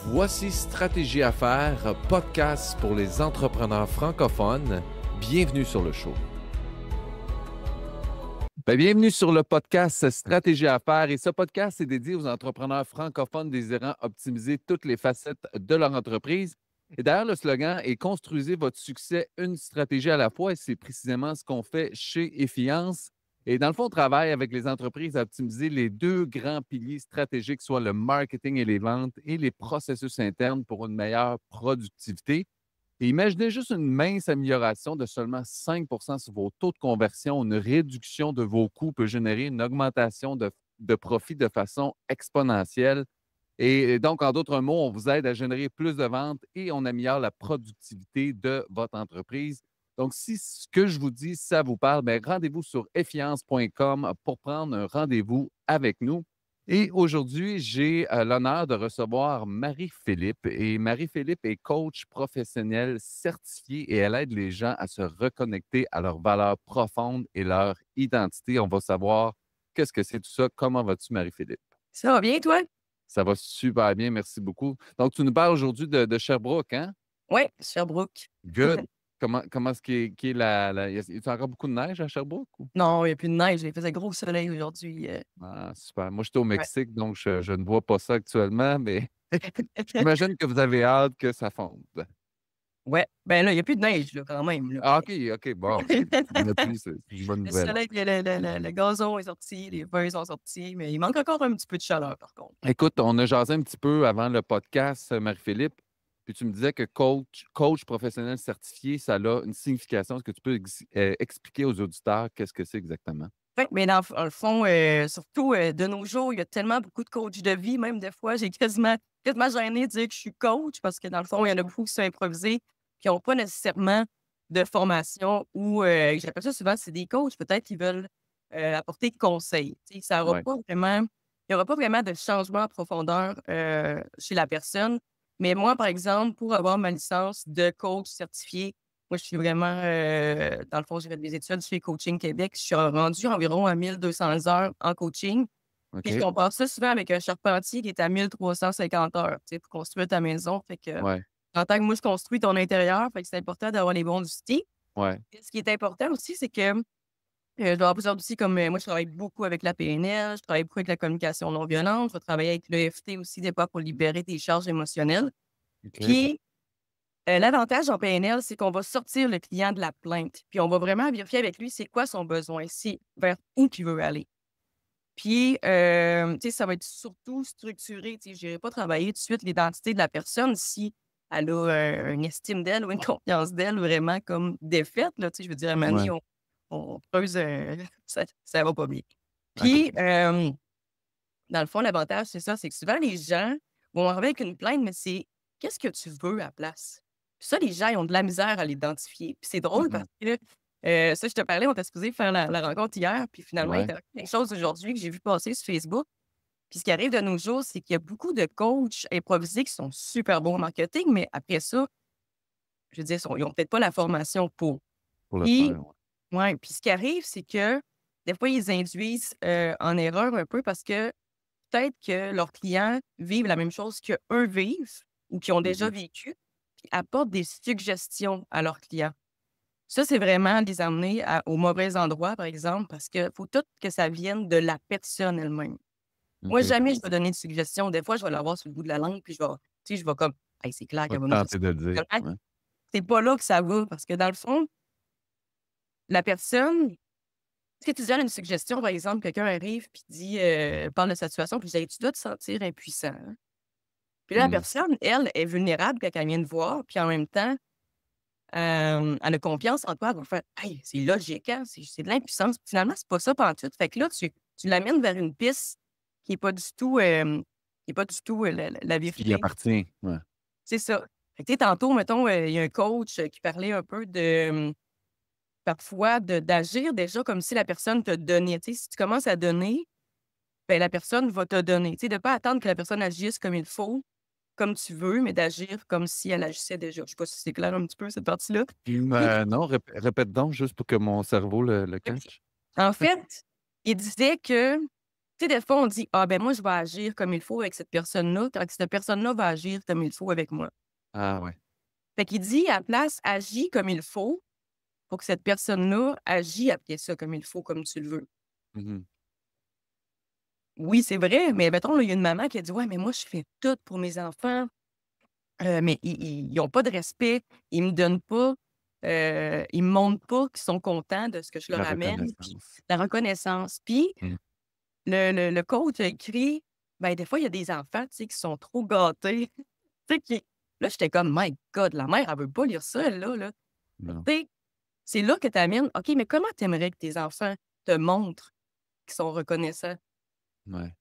Voici Stratégie à faire, podcast pour les entrepreneurs francophones. Bienvenue sur le show. Bienvenue sur le podcast Stratégie à faire. Et ce podcast est dédié aux entrepreneurs francophones désirant optimiser toutes les facettes de leur entreprise. Et d'ailleurs, le slogan est Construisez votre succès une stratégie à la fois. Et c'est précisément ce qu'on fait chez Effiance. Et dans le fond, on travaille avec les entreprises à optimiser les deux grands piliers stratégiques, soit le marketing et les ventes et les processus internes pour une meilleure productivité. Et imaginez juste une mince amélioration de seulement 5 sur vos taux de conversion. Une réduction de vos coûts peut générer une augmentation de profit de façon exponentielle. Et donc, en d'autres mots, on vous aide à générer plus de ventes et on améliore la productivité de votre entreprise. Donc, si ce que je vous dis, ça vous parle, rendez-vous sur effiance.com pour prendre un rendez-vous avec nous. Et aujourd'hui, j'ai l'honneur de recevoir Marie-Philippe. Et Marie-Philippe est coach professionnel certifié et elle aide les gens à se reconnecter à leurs valeurs profondes et leur identité. On va savoir qu'est-ce que c'est tout ça. Comment vas-tu, Marie-Philippe? Ça va bien, toi? Ça va super bien, merci beaucoup. Donc, tu nous parles aujourd'hui de Sherbrooke, hein? Oui, Sherbrooke. Good. Comment est-ce qu'il est y a encore beaucoup de neige à Sherbrooke? Non, il n'y a plus de neige. Il faisait gros soleil aujourd'hui. Ah, super. Moi, j'étais au Ouais. Mexique, donc je ne vois pas ça actuellement, mais j'imagine que vous avez hâte que ça fonde. Ouais. Ben là, il n'y a plus de neige, là, quand même. Là. Ah, OK, bon. Il n'y en a plus, c'est une bonne Le nouvelle. soleil, le gazon est sorti, les feuilles sont sorties, mais il manque encore un petit peu de chaleur, par contre. Écoute, on a jasé un petit peu avant le podcast, Marie-Philippe, puis tu me disais que coach professionnel certifié, ça a une signification. Est-ce que tu peux expliquer aux auditeurs qu'est-ce que c'est exactement? Fait que, mais dans le fond, surtout de nos jours, il y a tellement beaucoup de coachs de vie, même des fois, j'ai quasiment gêné de dire que je suis coach parce que dans le fond, il y en a beaucoup qui sont improvisés, qui n'ont pas nécessairement de formation ou j'appelle ça souvent, c'est des coachs, peut-être qui veulent apporter conseils. Tu sais, ça aura Oui. pas vraiment, il n'y aura pas vraiment de changement en profondeur chez la personne. Mais moi, par exemple, pour avoir ma licence de coach certifié, moi, je suis vraiment, dans le fond, j'ai fait des études chez Coaching Québec. Je suis rendue environ à 1200 heures en coaching. Puis je OK. compare ça souvent avec un charpentier qui est à 1350 heures, tu sais, pour construire ta maison. Fait que, Ouais. en tant que moi, je construis ton intérieur, fait que c'est important d'avoir les bons outils. Ouais. Et ce qui est important aussi, c'est que je dois avoir plusieurs outils comme moi, je travaille beaucoup avec la PNL, je travaille beaucoup avec la communication non violente, je vais travailler avec l'EFT aussi des fois pour libérer des charges émotionnelles. OK. Puis, l'avantage en PNL, c'est qu'on va sortir le client de la plainte, puis on va vraiment vérifier avec lui c'est quoi son besoin, c'est vers où qu'il veut aller. Puis, tu sais, ça va être surtout structuré, tu sais, je n'irai pas travailler tout de suite l'identité de la personne si elle a, une estime d'elle ou une confiance d'elle vraiment comme défaite, là, tu sais, je veux dire, à un moment Ouais. donné, on creuse, ça va pas bien. OK. Puis, dans le fond, l'avantage, c'est ça, c'est que souvent les gens vont arriver avec une plainte, mais c'est: «Qu'est-ce que tu veux à la place?» Puis ça, les gens, ils ont de la misère à l'identifier. Puis c'est drôle Mhm. parce que, ça, je te parlais, on était supposé faire la rencontre hier, puis finalement, il Ouais. est arrivé quelque chose aujourd'hui que j'ai vu passer sur Facebook. Puis ce qui arrive de nos jours, c'est qu'il y a beaucoup de coachs improvisés qui sont super bons en marketing, mais après ça, je veux dire, ils ont peut-être pas la formation pour. Pour le Puis faire, ouais. ouais, puis ce qui arrive, c'est que des fois, ils induisent, en erreur un peu parce que peut-être que leurs clients vivent la même chose qu'eux vivent ou qu'ils ont déjà Mhm. vécu, puis apportent des suggestions à leurs clients. Ça, c'est vraiment les amener au mauvais endroit, par exemple, parce qu'il faut tout que ça vienne de la personne elle-même. Moi, OK. jamais je vais donner de suggestions. Des fois, je vais l'avoir sur le bout de la langue, puis tu sais, je vais comme, hey, c'est clair Pas qu'elle va me dire ça. tenter de le dire. Ouais. C'est pas là que ça va, parce que dans le fond, la personne, si tu donnes une suggestion, par exemple, quelqu'un arrive puis dit, parle de sa situation, puis dit: «Hey, tu dois te sentir impuissant, hein». Puis là, la Mm. personne, elle, est vulnérable quand elle vient te voir, puis en même temps, elle a confiance en toi. Elle va faire: «Hey, c'est logique, hein, c'est de l'impuissance». Finalement, c'est pas ça pantoute. Fait que là, tu l'amènes vers une piste qui est pas du tout, qui est pas du tout, la Ce qui lui vérité. appartient. Ouais. C'est ça. Fait que tu sais, tantôt, mettons, il y a un coach, qui parlait un peu de, parfois d'agir déjà comme si la personne te donnait. Tu sais, si tu commences à donner, ben la personne va te donner. Tu sais, de pas attendre que la personne agisse comme il faut, comme tu veux, mais d'agir comme si elle agissait déjà. Je sais pas si c'est clair un petit peu cette partie-là? Puis, Non, répète donc juste pour que mon cerveau le catch. en fait, il disait que Tu sais, des fois, on dit: «Ah, ben moi, je vais agir comme il faut avec cette personne-là, quand cette personne-là va agir comme il faut avec moi». Ah ouais. Fait qu'il dit à la place: «Agis comme il faut pour que cette personne-là agisse après ça comme il faut, comme tu le veux». Mmh. Oui, c'est vrai, mais mettons, là, il y a une maman qui a dit: «Ouais, mais moi, je fais tout pour mes enfants, mais ils ont pas de respect, ils me donnent pas, ils me montrent pas qu'ils sont contents de ce que je leur La amène», puis reconnaissance. la reconnaissance. Puis Mmh. le coach a écrit, ben, des fois, il y a des enfants, tu sais, qui sont trop gâtés, tu sais, qui là, j'étais comme: «My God, la mère, elle veut pas lire ça, elle, là». Fait que, Non. tu sais, c'est là que tu amènes, OK, mais comment tu aimerais que tes enfants te montrent qu'ils sont reconnaissants? Ouais.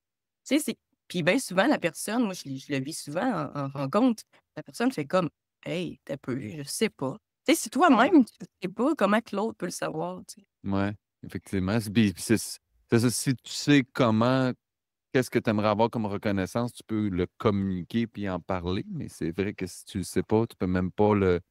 Tu sais, c'est puis bien souvent, la personne, moi, je le vis souvent en rencontre, la personne fait comme: «Hey, tu peu, je sais pas». Tu sais, si toi-même, tu sais pas, comment que l'autre peut le savoir, tu sais? Ouais, effectivement. Puis c'est ça, si tu sais comment qu'est-ce que tu aimerais avoir comme reconnaissance, tu peux le communiquer puis en parler, mais c'est vrai que si tu le sais pas, tu peux même pas le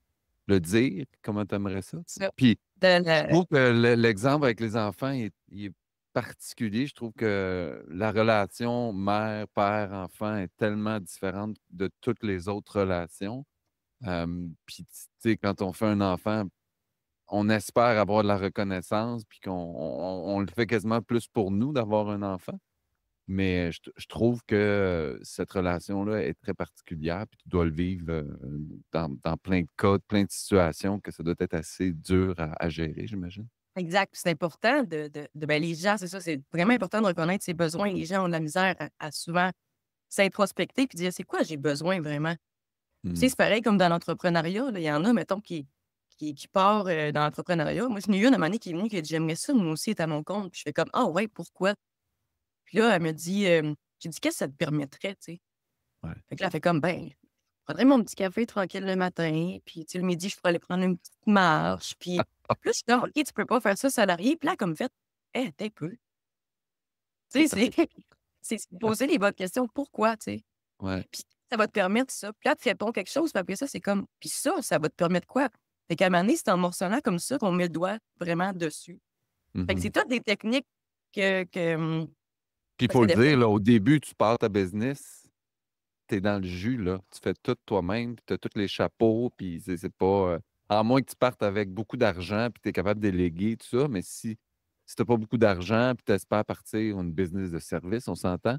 dire, comment tu aimerais ça. Ça, Puis de je le trouve que l'exemple avec les enfants, il est particulier. Je trouve que la relation mère, père, enfant est tellement différente de toutes les autres relations. Puis tu sais, quand on fait un enfant, on espère avoir de la reconnaissance, puis qu'on le fait quasiment plus pour nous d'avoir un enfant. Mais je trouve que cette relation-là est très particulière, puis tu dois le vivre, dans plein de cas, plein de situations que ça doit être assez dur à gérer, j'imagine. exact, puis c'est important ben, les gens, c'est ça, c'est vraiment important de reconnaître ses besoins. Les gens ont de la misère à souvent s'introspecter puis dire: «C'est quoi j'ai besoin vraiment?» Tu sais, Mmh. c'est pareil comme dans l'entrepreneuriat, là, il y en a, mettons, qui part, dans l'entrepreneuriat. Moi, j'en ai une à un moment donné qui est venue qui a dit: «J'aimerais ça, moi aussi, être à mon compte». Puis je fais comme: «Ah ouais, pourquoi?» Puis là, elle me dit, j'ai dit: «Qu'est-ce que ça te permettrait?» Tu sais? Ouais. Fait que là, elle fait comme: «Ben, je prendrais mon petit café tranquille le matin, puis tu sais, le midi, je pourrais aller prendre une petite marche». Puis là, je suis comme: «OK, tu peux pas faire ça salarié». Puis là, comme fait: «Eh, attends un peu». Tu sais, c'est c'est se poser les bonnes questions. Pourquoi, tu sais? Ouais. Puis ça va te permettre ça. Puis là, tu réponds quelque chose, puis après ça, c'est comme puis ça va te permettre quoi? Fait qu'à un moment donné, c'est en morcelant comme ça qu'on met le doigt vraiment dessus. Fait que Mmh. c'est toutes des techniques que, Puis il parce faut que le des fois dire, là, au début, tu pars ta business, tu es dans le jus, là. Tu fais tout toi-même, puis tu as tous les chapeaux, puis c'est pas, à moins que tu partes avec beaucoup d'argent, puis tu es capable de déléguer, tout ça, mais si tu pas beaucoup d'argent, puis tu espères partir une business de service, on s'entend,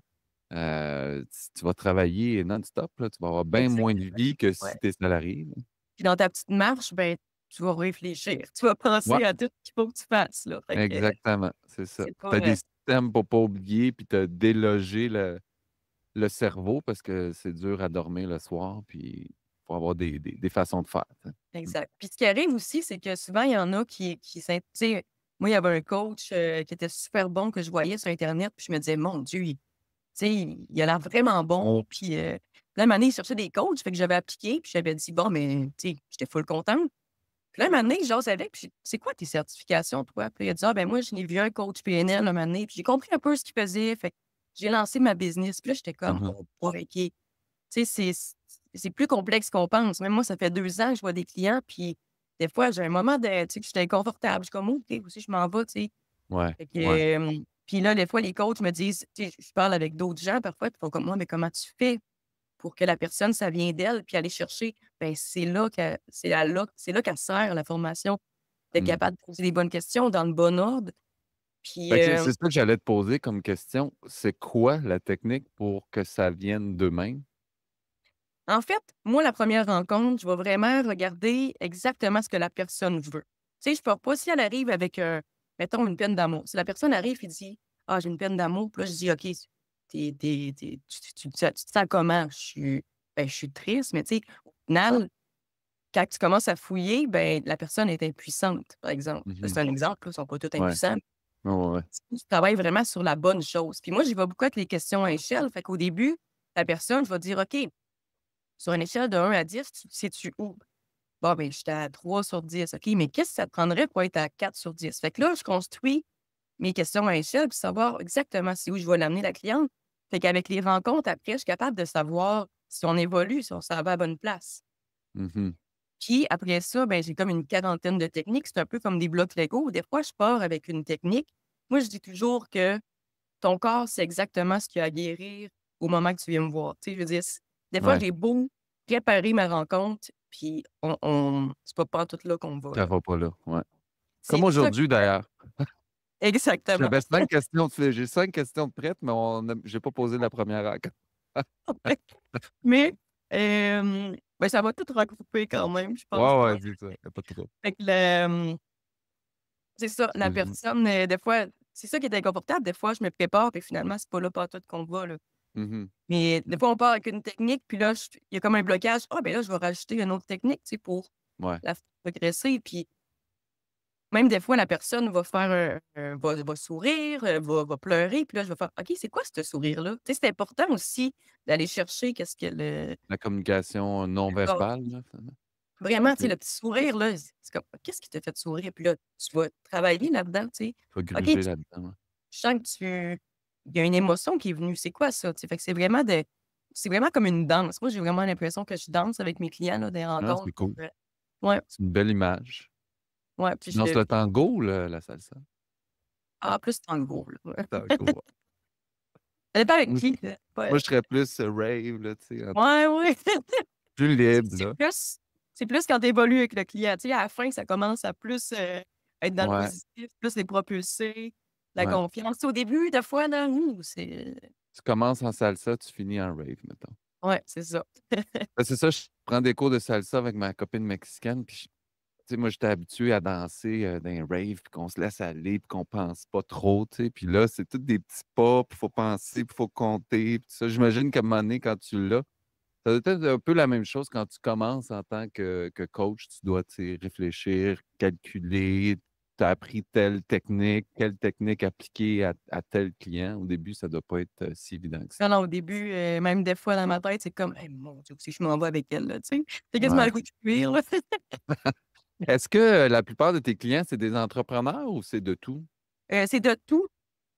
tu vas travailler non-stop, là. Tu vas avoir bien moins de exactement, vie que ouais. si tu es salarié, là. Puis dans ta petite marche, ben, tu vas réfléchir. Tu vas Ouais, penser à tout ce qu'il faut que tu fasses, là. Fait que exactement, c'est ça. c'est Tu pas, as des systèmes pour pas oublier, puis tu as délogé le cerveau parce que c'est dur à dormir le soir, puis il faut avoir des façons de faire, tu sais. Mmh. exact. Puis ce qui arrive aussi, c'est que souvent, il y en a qui tu sais, moi, il y avait un coach, qui était super bon que je voyais sur internet, puis je me disais: «Mon Dieu, tu sais, il a l'air vraiment bon, puis, là, un moment donné, il cherchait des coachs, fait que j'avais appliqué, puis j'avais dit: «Bon, mais» tu sais, j'étais full contente. Puis là, un moment donné, je jase avec, puis j'ai dit: «C'est quoi tes certifications, toi?» Puis il a dit: «Ah, ben moi, je n'ai vu un coach PNL un moment donné», puis j'ai compris un peu ce qu'il faisait, fait que j'ai lancé ma business. Puis là, j'étais comme: Mmh. «Oh boy, OK». Tu sais, c'est plus complexe qu'on pense. Même moi, ça fait 2 ans que je vois des clients, puis des fois, j'ai un moment de tu sais, que j'étais inconfortable. Je suis comme: «OK, aussi, je m'en vais», tu sais? Ouais, Fait que, ouais. puis là, des fois, les coachs me disent tu sais, je parle avec d'autres gens parfois, puis ils font comme: moi mais comment tu fais pour que la personne, ça vient d'elle, puis aller chercher?» Ben, c'est là qu'elle sert la formation, d'être Mmh. capable de poser les bonnes questions dans le bon ordre. Puis, Fait que c'est ça que j'allais te poser comme question. C'est quoi la technique pour que ça vienne d'eux-mêmes? en fait, moi, la première rencontre, je vais vraiment regarder exactement ce que la personne veut. Tu sais, je pars pas si elle arrive avec, mettons, une peine d'amour. Si la personne arrive et dit: «Ah, j'ai une peine d'amour», puis là, je dis: «OK, tu te sens comment?» Ben, je suis triste», mais tu sais, au final, quand tu commences à fouiller, ben, la personne est impuissante, par exemple. Ça, Mmh. c'est un exemple, là, ils sont pas tous Ouais. impuissants. Ouais, ouais, ouais. Tu travailles vraiment sur la bonne chose. Puis moi, j'y vais beaucoup avec les questions à échelle. Fait qu'au début, la personne, je vais dire: «OK, sur une échelle de 1 à 10, tu te situes où?» Bon, ben, j'étais à 3/10. OK, mais qu'est-ce que ça te prendrait pour être à 4/10? Fait que là, je construis mes questions à échelle pour savoir exactement c'est où je vais l'amener, la cliente. Fait qu'avec les rencontres, après, je suis capable de savoir si on évolue, si on s'en va à la bonne place. Mmh. Puis après ça, ben, j'ai comme une quarantaine de techniques. C'est un peu comme des blocs Lego. Des fois, je pars avec une technique. Moi, je dis toujours que ton corps, c'est exactement ce qu'il y a à guérir au moment que tu viens me voir. Tu sais, je veux dire, des fois, Ouais, j'ai beau préparer ma rencontre, puis c'est pas tout là qu'on va, ça là. va pas là, ouais. Comme C'est ça aujourd'hui d'ailleurs. exactement. J'avais 5 questions j'ai 5 questions de prêtes, mais j'ai pas posé la première encore. Mais, ben, ça va tout regrouper quand même, je pense Ouais, bien. ouais, c'est ça, y a pas de trouble. Fait que c'est ça, la Excuse-moi. personne, des fois c'est ça qui est inconfortable. Des fois, je me prépare, puis finalement, c'est pas là pantoute qu'on va, là. Mmh. Mais des fois, on part avec une technique, puis là, il y a comme un blocage. Ah, ben là, je vais rajouter une autre technique, tu sais, pour Ouais. la faire progresser. Puis même des fois, la personne va faire va sourire, va pleurer, puis là, je vais faire OK, c'est quoi ce sourire-là? Tu sais, c'est important aussi d'aller chercher qu'est-ce que La communication non le corps verbale, là, finalement. vraiment, tu sais, OK. le petit sourire, là, c'est comme qu'est-ce qui t'a fait sourire? Puis là, tu vas travailler là-dedans, tu sais. Faut OK, gruger là-dedans, ouais. je sens que il y a une émotion qui est venue. C'est quoi ça? Tu sais, fait que c'est vraiment comme une danse. Moi, j'ai vraiment l'impression que je danse avec mes clients, là, des Ah, rencontres. c'est cool. Ouais, C'est une belle image. ouais, puis Tu je danses le le tango ou la salsa? plus tango, là, ouais. Tango, ouais. Ça dépend avec Moi, qui, là. moi, Ouais, je serais plus, rave, là, tu sais, ouais, ouais. plus libre, C'est là. plus c'est plus quand tu évolues avec le client. Tu sais, à la fin, ça commence à plus, être dans le Ouais, positif, plus les propulser, la ouais. confiance. Tu sais, au début, des fois, là, c'est Tu commences en salsa, tu finis en rave, mettons. ouais, c'est ça. C'est ça, je prends des cours de salsa avec ma copine mexicaine, puis tu sais, moi, j'étais habitué à danser, dans les raves, puis qu'on se laisse aller, puis qu'on pense pas trop, tu sais. Puis là, c'est tous des petits pas, puis il faut penser, puis il faut compter, puis tout ça. J'imagine qu'à un moment donné, quand tu l'as, ça doit être un peu la même chose quand tu commences en tant que coach. Tu dois, tu sais, réfléchir, calculer. Tu as appris telle technique, quelle technique appliquer à tel client. Au début, ça doit pas être, si évident que ça. Non, non, au début, même des fois dans ma tête, c'est comme: «Hey, mon Dieu, où c'est que je m'en vais avec elle, là?» Tu sais? J'ai quasiment Ouais. le goût de fuir, là. Est-ce que, la plupart de tes clients, c'est des entrepreneurs ou c'est de tout? C'est de tout,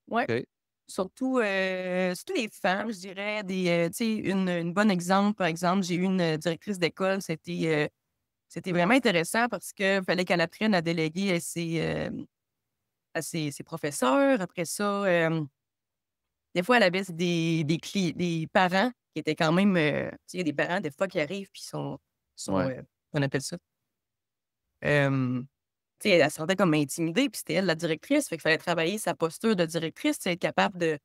ouais. OK. Surtout les femmes, je dirais, tu sais, une bonne exemple, par exemple, j'ai eu une, directrice d'école, c'était vraiment intéressant parce qu'il fallait qu'elle apprenne à déléguer à ses professeurs. Après ça, des fois, elle avait des parents qui étaient quand même, tu sais, il y a des parents, des fois, qui arrivent puis sont, Ouais. on appelle ça? Tu sais, elle se sentait comme intimidée, puis c'était elle la directrice, fait qu'il fallait travailler sa posture de directrice, tu sais, être capable de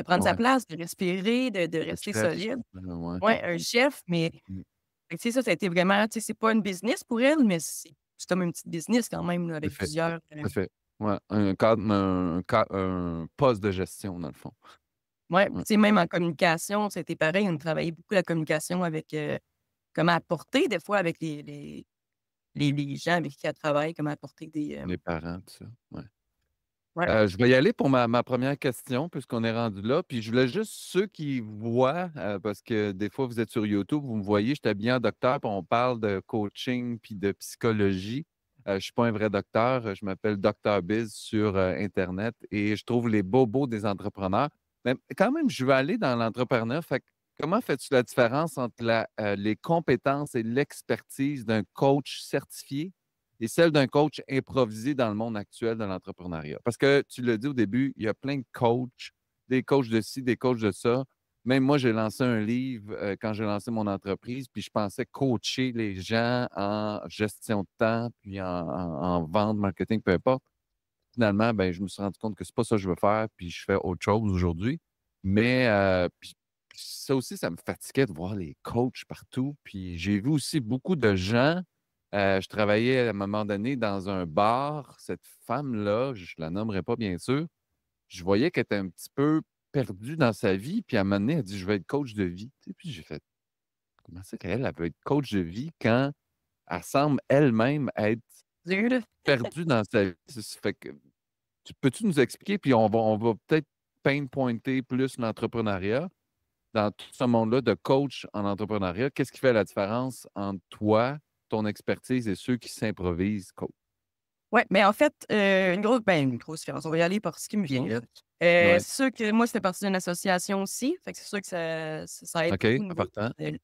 prendre sa Ouais. place, de respirer, de Le rester chef. solide. Ouais. Ouais, un chef, mais Mmh. fait que tu sais, ça a été vraiment tu sais, c'est pas une business pour elle, mais c'est comme une petite business quand même, là, Tout à avec fait, plusieurs, tout à fait. Ouais, un poste de gestion, dans le fond. ouais, tu Ouais. sais, même en communication, c'était pareil, on travaillait beaucoup la communication avec, comment apporter des fois avec les gens avec qui elle travaille, comment apporter des, Les parents, tout ça, ouais. ouais. Je vais y aller pour ma première question puisqu'on est rendu là. Puis je voulais juste ceux qui voient, parce que des fois vous êtes sur YouTube, vous me voyez, je suis habillé en docteur, puis on parle de coaching puis de psychologie. Je suis pas un vrai docteur, je m'appelle Docteur Biz sur, internet et je trouve les bobos des entrepreneurs. Mais quand même, je veux aller dans l'entrepreneuriat. Fait que comment fais-tu la différence entre les compétences et l'expertise d'un coach certifié et celle d'un coach improvisé dans le monde actuel de l'entrepreneuriat? Parce que tu l'as dit au début, il y a plein de coachs, des coachs de ci, des coachs de ça. Même moi, j'ai lancé un livre quand j'ai lancé mon entreprise, puis je pensais coacher les gens en gestion de temps, puis en vente, marketing, peu importe. Finalement, ben, je me suis rendu compte que c'est pas ça que je veux faire, puis je fais autre chose aujourd'hui. Mais puis ça aussi, ça me fatiguait de voir les coachs partout. Puis j'ai vu aussi beaucoup de gens. Je travaillais à un moment donné dans un bar. Cette femme-là, je la nommerai pas bien sûr, je voyais qu'elle était un petit peu perdue dans sa vie. Puis à un moment donné, elle dit: «Je vais être coach de vie». Tu sais, puis j'ai fait: «Comment ça qu'elle, elle veut être coach de vie quand elle semble elle-même être Dur, là. perdue dans sa vie?» Fait que peux-tu nous expliquer, puis on va peut-être pinpointer plus l'entrepreneuriat dans tout ce monde-là de coach en entrepreneuriat. Qu'est-ce qui fait la différence entre toi, ton expertise et ceux qui s'improvisent coach? Ouais, mais en fait, une grosse différence. On va y aller par ce qui me vient, là. Ouais. C'est sûr que moi, je fais partie d'une association aussi, fait que c'est sûr que ça aide OK, beaucoup au niveau important. je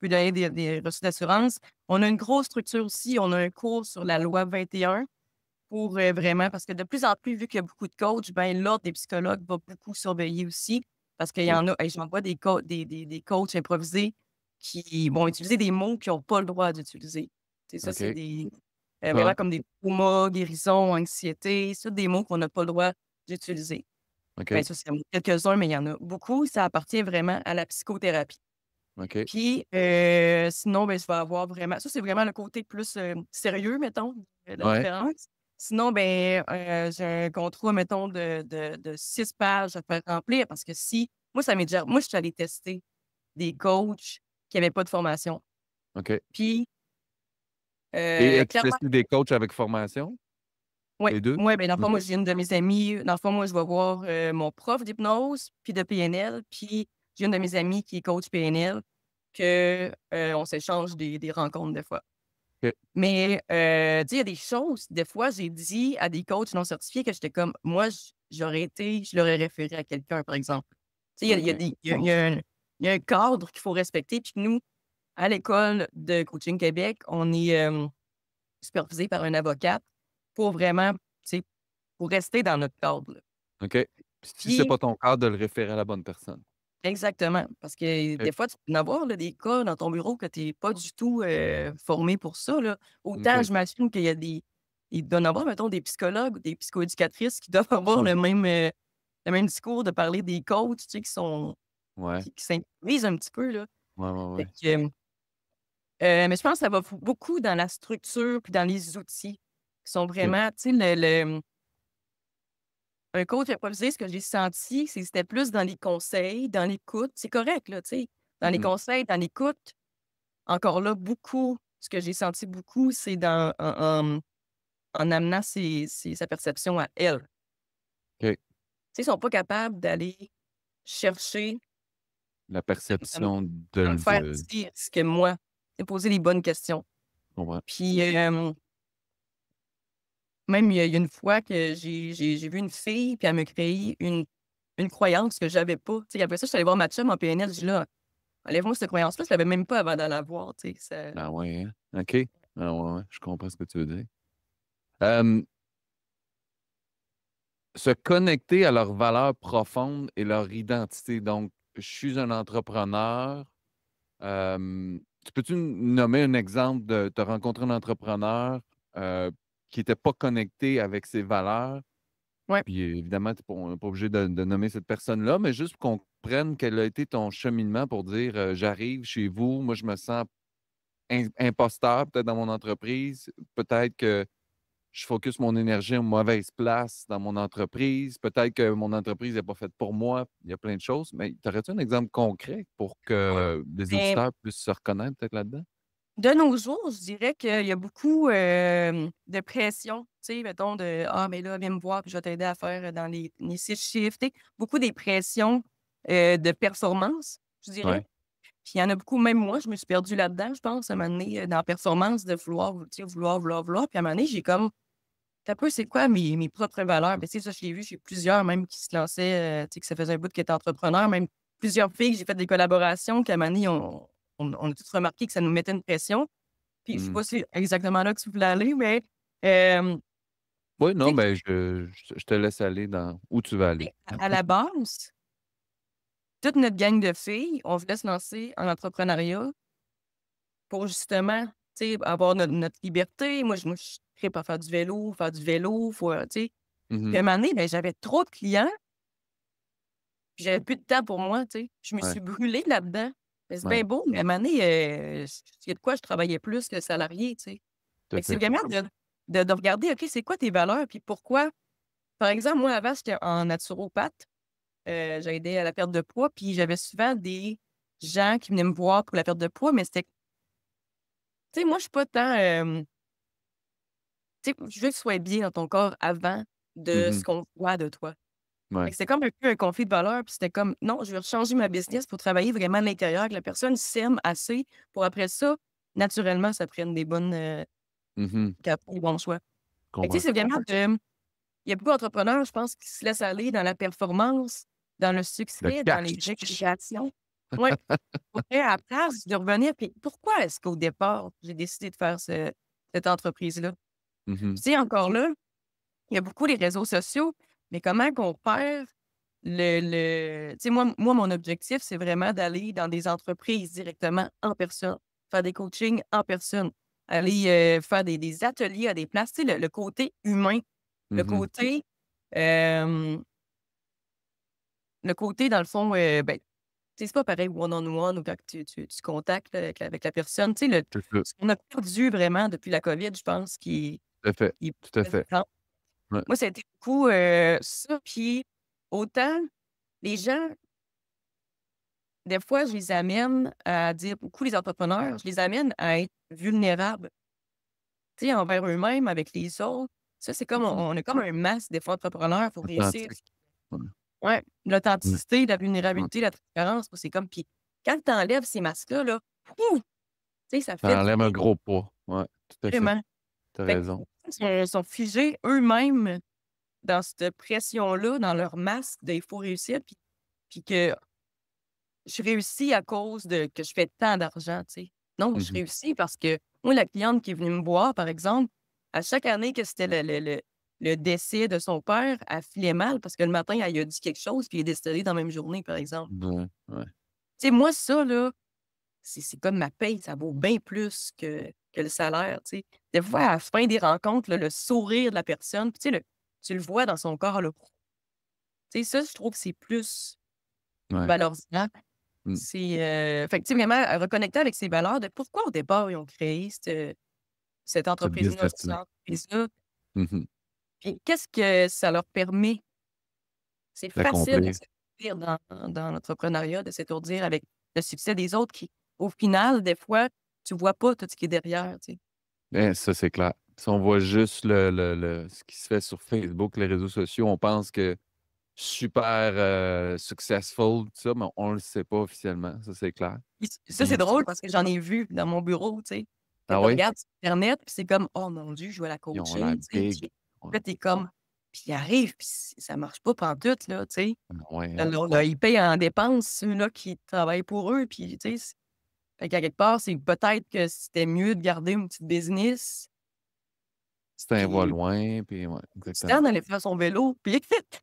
peux donner des reçus d'assurance. On a une grosse structure aussi, on a un cours sur la loi 21. pour vraiment, parce que de plus en plus, vu qu'il y a beaucoup de coachs, ben l'ordre des psychologues va beaucoup surveiller aussi, parce qu'il y OK. en a, hey, j'en vois des coachs improvisés qui vont utiliser des mots qu'ils n'ont pas le droit d'utiliser. Tu sais, ça, c'est OK. des, vraiment Comme? comme des traumas, guérison, anxiété, c'est des mots qu'on n'a pas le droit d'utiliser. Ben OK. ça, c'est quelques-uns, mais il y en a beaucoup. Ça appartient vraiment à la psychothérapie. OK. Puis, sinon, ben, je vais avoir vraiment ça, c'est vraiment le côté plus, sérieux, mettons, de la Ouais. différence. Sinon, ben, j'ai un contrat, mettons, de 6 pages à faire remplir parce que si moi, ça m'est déjà moi, je suis allée tester des coachs qui avaient pas de formation. OK. Puis, Et as-tu clairement, testé des coachs avec formation? ouais, Les 2? ouais, ben, dans le fond, OK. moi, j'ai une de mes amies dans le fond, moi, je vais voir, mon prof d'hypnose puis de PNL, puis j'ai une de mes amies qui est coach PNL que, on s'échange des rencontres des fois. OK. Mais, tu sais, il y a des choses, des fois, j'ai dit à des coachs non certifiés que j'étais comme, moi, je l'aurais référé à quelqu'un, par exemple. Tu sais, OK. il y a un cadre qu'il faut respecter. Puis nous, à l'école de Coaching Québec, on est supervisé par un avocat pour vraiment, tu sais, pour rester dans notre cadre. Là. OK. Si c'est Puis, pas ton cas, de le référer à la bonne personne. exactement, parce que OK. des fois, tu peux en avoir là, des cas dans ton bureau que tu n'es pas du tout formé pour ça. Là. Autant, OK. j'imagine qu'il y a il doit y en avoir, mettons, des psychologues ou des psychoéducatrices qui doivent avoir le même discours de parler des coachs, tu sais, Ouais. qui s'improvisent un petit peu. Là. Ouais, ouais, Fait ouais. que, mais je pense que ça va beaucoup dans la structure puis dans les outils qui sont OK. vraiment, tu sais, un coach improvisé, ce que j'ai senti, c'est que c'était plus dans les conseils, dans l'écoute. C'est correct, là, tu sais. Dans les Mmh. conseils, dans l'écoute, encore là, beaucoup, ce que j'ai senti beaucoup, c'est en amenant sa perception à elle. OK. Tu sais, ils sont pas capables d'aller chercher, La à me perception à me de faire dire ce que moi, c'est poser les bonnes questions. je comprends. Puis, même il y a une fois que j'ai vu une fille, puis elle me créé une croyance que j'avais pas. Tu sais, après ça, je suis allée voir ma chum en PNL, je dis: «Là, enlève-moi cette croyance-là», je l'avais même pas avant d'en avoir, tu sais, ça Ah ouais, hein? OK. Ah ouais, ouais, je comprends ce que tu veux dire. Hem, Se connecter à leurs valeurs profondes et leur identité. Donc, je suis un entrepreneur. Tu peux-tu nommer un exemple de tu as rencontré un entrepreneur, heu, qui était pas connecté avec ses valeurs? ouais. Puis évidemment, tu on n'est pas obligé de nommer cette personne-là, mais juste pour qu'on comprenne quel a été ton cheminement pour dire, «J'arrive chez vous, moi je me sens imposteur peut-être dans mon entreprise, peut-être que je focus mon énergie en mauvaise place dans mon entreprise, peut-être que mon entreprise n'est pas faite pour moi». Il y a plein de choses, mais aurais-tu un exemple concret pour que des Mais auditeurs puissent se reconnaître peut-être là-dedans? de nos jours, je dirais qu'il y a beaucoup, de pression, tu sais, mettons de: «Ah, mais là, viens me voir, puis je vais t'aider à faire, dans les 6 chiffres», tu sais, beaucoup des pressions, de performance, je dirais. Ouais. Puis il y en a beaucoup, même moi, je me suis perdue là-dedans, je pense, à un moment donné, dans la performance de vouloir, tu sais, vouloir. Puis à un moment donné, j'ai comme: «Tu un peu, c'est quoi mes propres valeurs?» Ben, tu sais, ça, je l'ai vu chez plusieurs même qui se lançaient, tu sais, que ça faisait un bout qu'ils étaient entrepreneurs, même plusieurs filles que j'ai fait des collaborations, qu'à un moment donné, on a toutes remarqué que ça nous mettait une pression. Puis je sais Mmh. pas si c'est exactement là que tu voulais aller, mais, hem, Oui, tu non, sais, ben, je te laisse aller dans où tu veux aller. à la base, toute notre gang de filles, on voulait se lancer en entrepreneuriat pour justement, tu sais, avoir notre liberté. Moi, je tripe à faire du vélo, faut, tu sais. Puis à Mmh. un moment donné, ben, j'avais trop de clients, puis j'avais plus de temps pour moi, tu sais. Je me suis Ouais, brûlée là-dedans. Ben, c'est bien ouais, beau, mais à un moment donné, il y a de quoi je travaillais plus que salarié, tu sais. tout à Fait que c'est fait. vraiment de regarder, OK, c'est quoi tes valeurs, puis pourquoi. Par exemple, moi, avant, j'étais en naturopathe. J'ai aidé à la perte de poids, puis j'avais souvent des gens qui venaient me voir pour la perte de poids, mais c'était tu sais, moi, je suis pas tant, tu sais, je veux que tu sois bien dans ton corps avant de ce Mmh. qu'on voit de toi. Fait Ouais. que c'était comme un peu un conflit de valeurs, puis c'était comme: «Non, je vais changer ma business pour travailler vraiment à l'intérieur, que la personne s'aime assez pour après ça, naturellement, ça prenne des bonnes, Mmh. des bons choix». Fait que tu sais, Comprends. c'est vraiment de il y a beaucoup d'entrepreneurs, je pense, qui se laissent aller dans la performance, dans le Le succès, dans les cash. récriminations. Ouais. Faudrait à la place de revenir, puis pourquoi est-ce qu'au départ, j'ai décidé de faire cette entreprise-là? Mmh. Puis tu sais, encore là, il y a beaucoup les réseaux sociaux, mais comment qu'on perd tu sais, moi, mon objectif, c'est vraiment d'aller dans des entreprises directement en personne, faire des coachings en personne, aller faire des ateliers à des places, tu sais, le côté humain, le Mhm. côté, euh, le côté, dans le fond, ben, tu sais, c'est pas pareil one-on-one ou quand tu contactes là, avec la personne. Tu sais, C'est ça. ce qu'on a perdu vraiment depuis la COVID, je pense, Tout à fait. qui est Tout à fait. présent. Ouais. Moi, ça a été beaucoup ça. Puis autant les gens, des fois, je les amène à dire, beaucoup les entrepreneurs, je les amène à être vulnérables, tu sais, envers eux-mêmes, avec les autres. Ça, c'est comme, Mhm. on a comme un masque, des fois, entrepreneurs pour réussir. Authentique. Ouais. Ouais, Ouais. l'authenticité, la Ouais. vulnérabilité, la transparence, moi, c'est comme, puis quand tu enlèves ces masques-là, là, ouh, tu sais, ça fait Ça du enlève un bien, gros poids. Ouais, tout à fait. vraiment. Tu as Fait que, raison. ils sont figés eux-mêmes dans cette pression-là, dans leur masque de «il faut réussir», puis que je réussis à cause de que je fais tant d'argent, tu sais. Non, je Mhm. réussis parce que moi, la cliente qui est venue me voir, par exemple, à chaque année que c'était le décès de son père, elle filait mal parce que le matin, elle lui a dit quelque chose, puis il est décédé dans la même journée, par exemple. Ouais, ouais. Tu sais, moi, ça, là, c'est comme ma paye, ça vaut bien plus que le salaire, tu sais. Des fois, à la fin des rencontres, là, le sourire de la personne, puis tu sais, tu le vois dans son corps, là. Tu sais, ça, je trouve que c'est plus Ouais. valorisant. Mm. C'est, fait que, tu sais, vraiment, reconnecter avec ses valeurs de pourquoi, au départ, ils ont créé cette Ce entreprise-là, cette business-là. entreprise-là, Mhm. puis qu'est-ce que ça leur permet? C'est facile de D'accomplir. s'étourdir dans l'entrepreneuriat, de s'étourdir avec le succès des autres qui, au final, des fois, tu vois pas tout ce qui est derrière, tu sais. Ça, c'est clair. Si on voit juste ce qui se fait sur Facebook, les réseaux sociaux, on pense que super successful, tout ça, mais on le sait pas officiellement. Ça, c'est clair. Puis ça, c'est Puis, drôle parce que j'en ai vu dans mon bureau, tu sais. Quand ah tu oui? regardes sur internet, puis c'est comme: «Oh mon Dieu, je vais la Ils ont l'air coacher», tu sais, big. puis Ouais. là, tu es comme puis ils arrivent, puis ça marche pas pantoute, là, tu sais. Ouais, hein? Alors là, ils payent en dépenses ceux-là qui travaillent pour eux, puis tu sais, fait qu'à quelque part, c'est peut-être que c'était mieux de garder une petite business, C'est un va puis loin, puis ouais, du temps exactement. d'aller faire son vélo, puis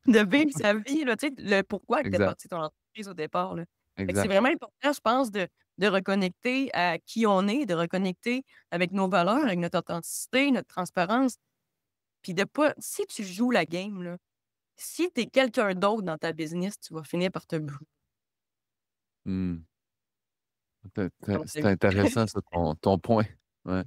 de vivre sa vie, là, tu sais, le pourquoi que tu es Exact, parti ton entreprise au départ, là. Fait que c'est exact. vraiment important, je pense, de reconnecter à qui on est, de reconnecter avec nos valeurs, avec notre authenticité, notre transparence, puis de pas si tu joues la game, là, si tu es quelqu'un d'autre dans ta business, tu vas finir par te brûler. Hmm. Comment tu C'est vu? intéressant, ça, ton point. Ouais.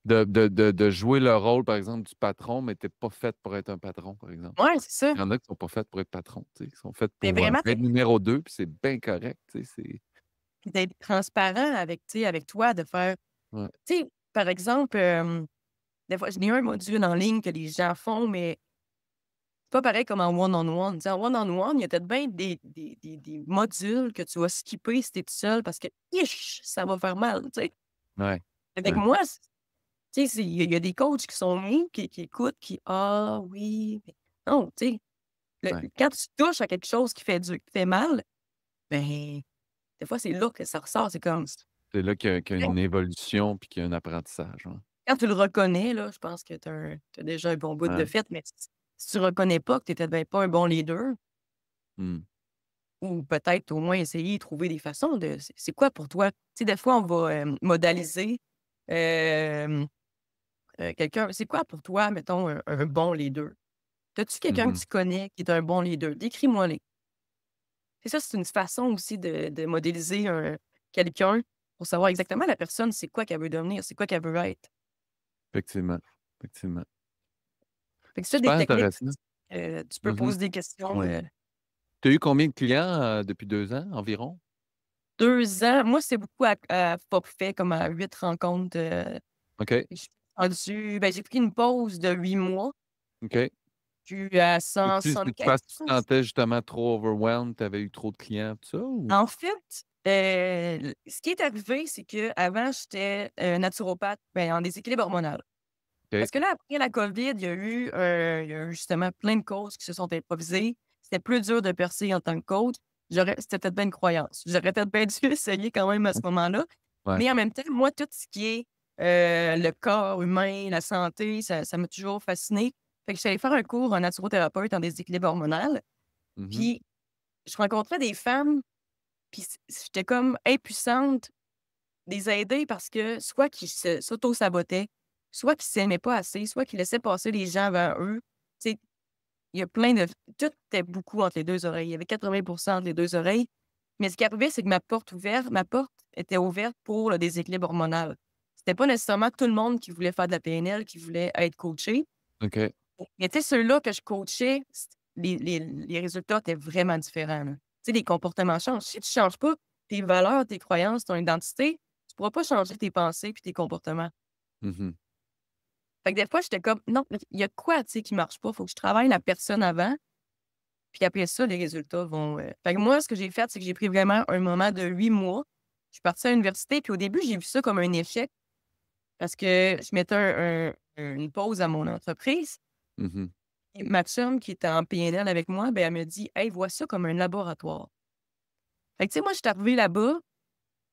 De jouer le rôle, par exemple, du patron, mais tu pas faite pour être un patron, par exemple. Ouais, c'est ça. Il y en a qui sont pas faites pour être patron, tu sais, qui sont faites Mais pour vraiment, être numéro 2, puis c'est bien correct, tu sais, c'est puis d'être transparent avec, tu sais, avec toi, de faire ouais. tu sais, par exemple, des fois, j'ai un module en ligne que les gens font, mais c'est pas pareil comme en one-on-one. Tu sais, en one-on-one, il y a peut-être bien des modules que tu vas skipper si tu es tout seul parce que, iche, ça va faire mal, tu sais. Ouais. Avec Ouais. moi, tu sais, il y a des coachs qui sont mous, qui écoutent, qui: «Ah oui», mais non, tu sais, Ouais. quand tu touches à quelque chose qui fait mal, ben, des fois, c'est là que ça ressort. C'est comme C'est là qu'il y a une évolution puis qu'il y a un apprentissage, ouais. quand tu le reconnais, là, je pense que tu as déjà un bon bout de Ouais. fait, mais si tu reconnais pas que tu étais ben pas un bon leader Mmh. ou peut-être au moins essayer de trouver des façons de c'est quoi pour toi? Tu sais, des fois, on va, modaliser, hem, quelqu'un. C'est quoi pour toi, mettons, un bon leader? As-tu quelqu'un que Mmh. tu connais qui est un bon leader? Décris-moi-les. C'est ça, c'est une façon aussi de modéliser quelqu'un pour savoir exactement la personne, c'est quoi qu'elle veut devenir, c'est quoi qu'elle veut être. Effectivement, effectivement. Fait que ça, des Super techniques, intéressant. tu peux Mmh. poser des questions, Ouais. Tu as eu combien de clients, depuis 2 ans environ? 2 ans. Moi, c'est beaucoup à forfait, comme à 8 rencontres, OK, je suis rendue ben, j'ai pris une pause de 8 mois. OK. Je suis à C'est-tu 175. parce que tu te sentais justement trop overwhelmed, tu avais eu trop de clients, tout ça ou? En fait, ce qui est arrivé, c'est qu'avant, j'étais, naturopathe, ben, en déséquilibre hormonal. OK. Parce que là, après la COVID, il y a eu justement plein de causes qui se sont improvisées. C'était plus dur de percer en tant que coach. C'était peut-être bien une croyance. J'aurais peut-être bien dû essayer quand même à ce moment-là. Ouais. Mais en même temps, moi, tout ce qui est le corps humain, la santé, ça m'a toujours fasciné. Fait que je suis allée faire un cours en naturothérapeute en déséquilibre hormonal. Mhm. Puis je rencontrais des femmes, puis j'étais comme impuissante de les aider parce que soit qu'ils s'auto-sabotaient, soit qu'ils s'aimaient pas assez, soit qu'ils laissaient passer les gens avant eux. Tu sais, il y a plein de tout était beaucoup entre les 2 oreilles. Il y avait 80 entre les 2 oreilles. Mais ce qui arrivait, c'est que ma porte était ouverte pour le déséquilibre hormonal. C'était pas nécessairement tout le monde qui voulait faire de la PNL, qui voulait être coaché. OK. Mais tu sais, ceux-là que je coachais, les résultats étaient vraiment différents, là. Tu sais, les comportements changent. Si tu changes pas tes valeurs, tes croyances, ton identité, tu pourras pas changer tes pensées puis tes comportements. Mhm. Fait que des fois, j'étais comme: «Non, il y a de quoi, tu sais, qui marche pas. Faut que je travaille la personne avant, puis après ça, les résultats vont» Fait que moi, ce que j'ai fait, c'est que j'ai pris vraiment un moment de 8 mois. Je suis partie à l'université, puis au début, j'ai vu ça comme un échec parce que je mettais une pause à mon entreprise. Mhm. Et ma chum qui était en PNL avec moi, ben, elle me dit: «Hey, vois ça comme un laboratoire». Fait que, tu sais, moi, je suis arrivée là-bas,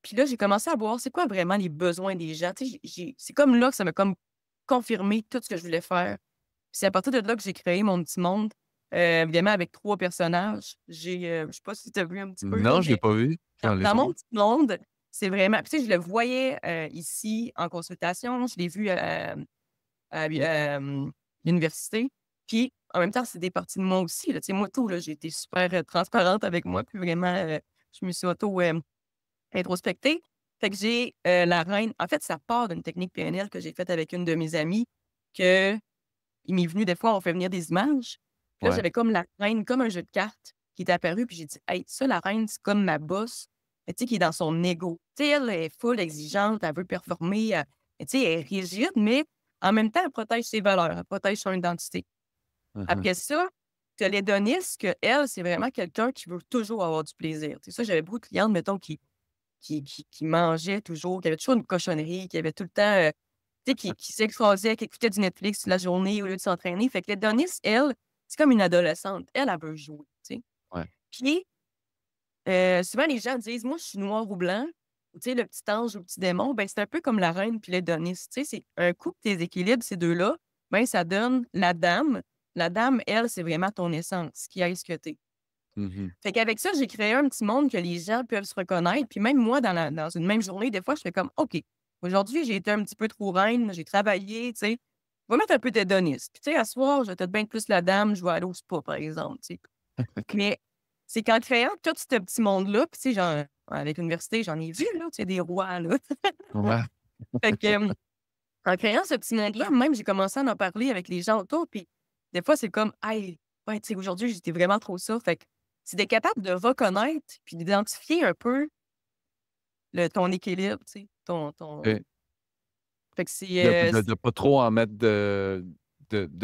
puis là, j'ai commencé à voir c'est quoi vraiment les besoins des gens. Tu sais, c'est comme là que ça m'a comme confirmé tout ce que je voulais faire. Puis c'est à partir de là que j'ai créé mon petit monde, évidemment avec 3 personnages. Je sais pas si tu as vu un petit peu, là, Non, je l'ai mais pas vu. Je vais aller dans mon voir. petit monde, c'est vraiment puis tu sais, je le voyais, ici en consultation, je l'ai vu, à l'université. Puis, en même temps, c'est des parties de moi aussi, là. Tu sais, moi, tout, là, j'ai été super, transparente avec moi, puis vraiment, je me suis introspectée. Fait que j'ai, la reine en fait, ça part d'une technique PNL que j'ai faite avec une de mes amies que il m'est venu des fois, on fait venir des images. Puis là, Ouais. j'avais comme la reine, comme un jeu de cartes qui est apparu, puis j'ai dit: «Hey, ça, la reine, c'est comme ma boss, mais tu sais, qui est dans son ego». Tu sais, elle est full exigeante, elle veut performer, tu sais, elle est rigide, mais en même temps, elle protège ses valeurs, elle protège son identité. Mhm. Après ça, tu as l'hédoniste qu'elle, c'est vraiment quelqu'un qui veut toujours avoir du plaisir. Tu sais, ça, j'avais beaucoup de clientes, mettons, qui mangeaient toujours, qui avaient toujours une cochonnerie, qui avaient tout le temps, tu sais, qui s'écrasaient, qui écoutaient du Netflix toute la journée au lieu de s'entraîner. Fait que l'hédoniste, elle, c'est comme une adolescente. Elle veut jouer, tu sais. Ouais. Puis, souvent, les gens disent: «Moi, je suis noir ou blanc», ou tu sais, le petit ange ou le petit démon. Ben, c'est un peu comme la reine puis l'hédoniste. Tu sais, c'est un coup que tu équilibres ces 2-là, ben, ça donne la dame. La dame, elle, c'est vraiment ton essence, qui est ce que tu es. Mhm. Fait qu'avec ça, j'ai créé un petit monde que les gens peuvent se reconnaître. Puis même moi, dans une même journée, des fois, je fais comme: «OK, aujourd'hui, j'ai été un petit peu trop reine, j'ai travaillé, tu sais, va mettre un peu d'hédoniste. Puis tu sais, à soir, je vais peut-être bien plus la dame, je vais aller au spa, par exemple, tu sais». OK. Mais c'est qu'en créant tout ce petit monde-là, puis tu sais, genre, avec l'université, j'en ai vu, là, tu sais, des rois, là. Ouais. Fait que, en créant ce petit monde-là, même, j'ai commencé à en parler avec les gens autour, puis des fois, c'est comme: «Hey, ouais, tu sais, aujourd'hui, j'étais vraiment trop ça». Fait que c'est d'être capable de reconnaître puis d'identifier un peu ton équilibre, tu sais, ton OK. fait que c'est, De pas trop en mettre de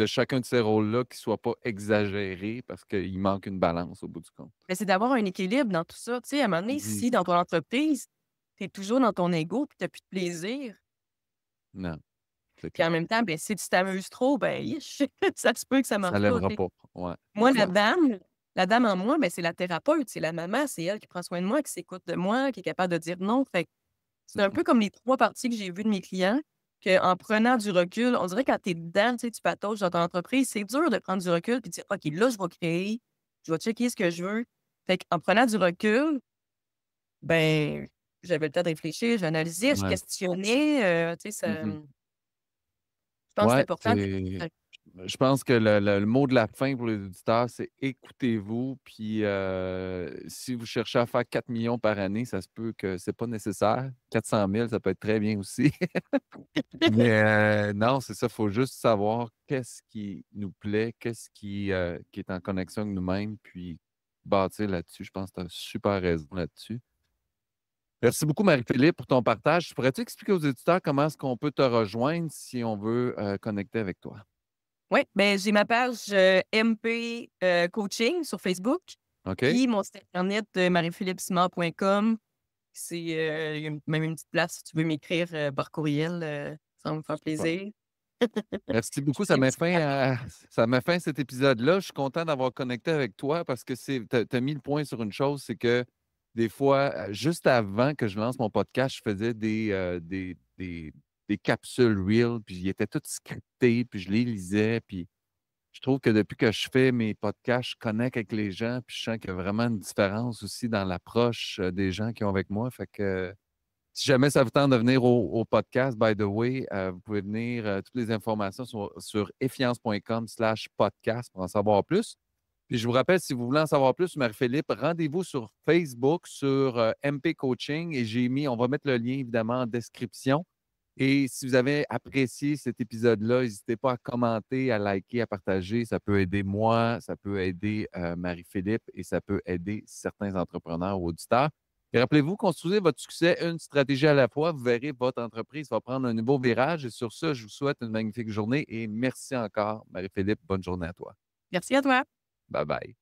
chacun de ces rôles-là qui soit pas exagéré parce qu'il manque une balance au bout du compte. mais c'est d'avoir un équilibre dans tout ça. Tu sais, à un moment donné, Mhm. si dans ton entreprise, tu es toujours dans ton ego puis tu as plus de plaisir, Non, c'est puis en clair. même temps, ben, si tu t'amuses trop, ben, ça se peut que ça Ça marche pas, lèvera tu sais. pas. Ouais, Moi, exact. la dame en moi, ben, c'est la thérapeute, c'est la maman, c'est elle qui prend soin de moi, qui s'écoute de moi, qui est capable de dire non. Fait que c'est un Mhm. peu comme les 3 parties que j'ai vues de mes clients, qu'en prenant du recul, on dirait quand tu es dedans, tu sais, tu patauges dans ton entreprise, c'est dur de prendre du recul puis de dire: «OK, là, je vais créer, je vais checker ce que je veux». Fait qu'en prenant du recul, ben, j'avais le temps de réfléchir, j'analysais, je Ouais. questionnais, tu sais, Mhm. je pense que c'est Ouais, important de c'est je pense que le mot de la fin pour les auditeurs, c'est écoutez-vous. Puis, si vous cherchez à faire 4 millions par année, ça se peut que c'est pas nécessaire. 400 000, ça peut être très bien aussi. Mais, non, c'est ça, il faut juste savoir qu'est-ce qui nous plaît, qu'est-ce qui est en connexion avec nous-mêmes, puis bâtir là-dessus. Je pense que tu as super raison là-dessus. Merci beaucoup, Marie-Philippe, pour ton partage. Pourrais-tu expliquer aux éditeurs comment est-ce qu'on peut te rejoindre si on veut connecter avec toi? Oui, ben, j'ai ma page, MP, coaching sur Facebook, OK? puis mon site internet, mariephilippesimard.com. C'est, il y a même une petite place si tu veux m'écrire, par courriel, ça va me faire Super. plaisir. Merci Je beaucoup. fais des petits Ça met fin à cet épisode-là. Je suis content d'avoir connecté avec toi parce que tu as mis le point sur une chose, c'est que des fois, juste avant que je lance mon podcast, je faisais des capsules real, puis ils étaient toutes scriptées, puis je les lisais, puis Je trouve que depuis que je fais mes podcasts, je connecte avec les gens, puis je sens qu'il y a vraiment une différence aussi dans l'approche des gens qui ont avec moi. Fait que si jamais ça vous tente de venir au podcast, by the way, vous pouvez venir, toutes les informations sur effiance.com/podcast pour en savoir plus. Puis je vous rappelle, si vous voulez en savoir plus sur Marie-Philippe, rendez-vous sur Facebook, sur MP Coaching, et on va mettre le lien évidemment en description. Et si vous avez apprécié cet épisode-là, n'hésitez pas à commenter, à liker, à partager. Ça peut aider moi, ça peut aider Marie-Philippe et ça peut aider certains entrepreneurs ou auditeurs. Et rappelez-vous, construisez votre succès une stratégie à la fois. Vous verrez, votre entreprise va prendre un nouveau virage. Et sur ça, je vous souhaite une magnifique journée et merci encore, Marie-Philippe. Bonne journée à toi. Merci à toi. Bye bye.